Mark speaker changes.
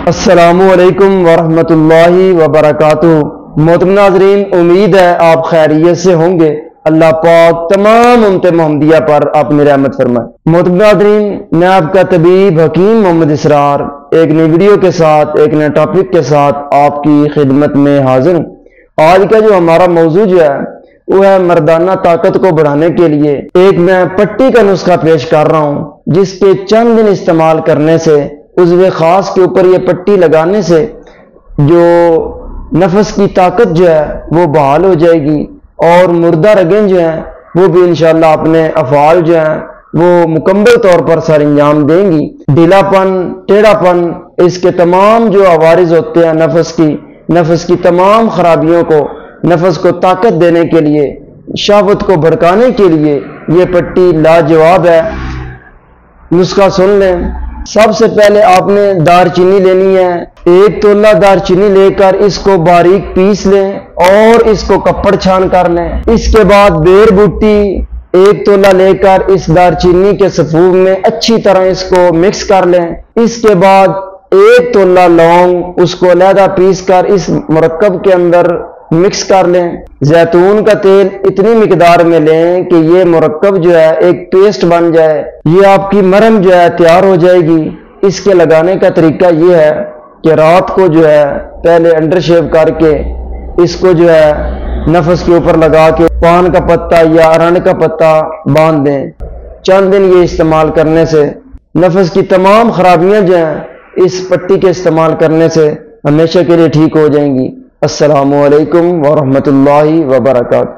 Speaker 1: السلام علیکم ورحمۃ اللہ وبرکاتہ۔ محترم ناظرین، امید ہے آپ خیریت سے ہوں گے۔ اللہ پاک تمام امت محمدیہ پر اپنی رحمت فرمائے۔ محترم ناظرین، میں آپ کا طبیب حکیم محمد اسرار ایک نئی ویڈیو کے ساتھ، ایک نئے ٹاپک کے ساتھ آپ کی خدمت میں حاضر ہوں۔ آج کا جو ہمارا موضوع ہے وہ ہے مردانہ طاقت کو بڑھانے کے لیے ایک میں پٹی کا نسخہ پیش کر رہا ہوں، جس کے چند دن استعمال کرنے سے، عضو خاص کے اوپر یہ پٹی لگانے سے جو نفس کی طاقت جو ہے وہ بحال ہو جائے گی، اور مردہ رگیں جو ہیں وہ بھی انشاءاللہ اپنے افعال جو ہیں وہ مکمل طور پر سر انجام دیں گی۔ ڈھیلا پن، ٹیڑھا پن، اس کے تمام جو عوارض ہوتے ہیں نفس کی تمام خرابیوں کو، نفس کو طاقت دینے کے لیے، شہوت کو بھڑکانے کے لیے یہ پٹی لاجواب ہے۔ نسخہ سن لیں۔ سب سے پہلے آپ نے دار چینی لینی ہے۔ 1 تولہ دار چینی لے کر اس کو باریک پیس لیں اور اس کو کپڑ چھان کر لیں۔ اس کے بعد بیر بوٹی 1 تولہ لے کر اس دار چینی کے صفوف میں اچھی طرح اس کو مکس کر لیں۔ اس کے بعد 1 تولہ لونگ، اس کو علیحدہ پیس کر اس مرکب کے اندر مکس کر لیں۔ زیتون کا تیل اتنی مقدار میں لیں کہ یہ مرکب جو ہے ایک پیسٹ بن جائے، یہ آپ کی مرہم جو ہے تیار ہو جائے گی۔ اس کے لگانے کا طریقہ یہ ہے کہ رات کو جو ہے پہلے انڈر شیو کر کے اس کو جو ہے نفس کے اوپر لگا کے پان کا پتا یا ارنڈ کا پتا باندھ دیں۔ چند دن یہ استعمال کرنے سے نفس کی تمام خرابیاں جو ہیں اس پٹی کے استعمال کرنے سے ہمیشہ کے لیے ٹھیک ہو جائیں گی۔ السلام علیکم ورحمۃ اللہ وبرکاتہ۔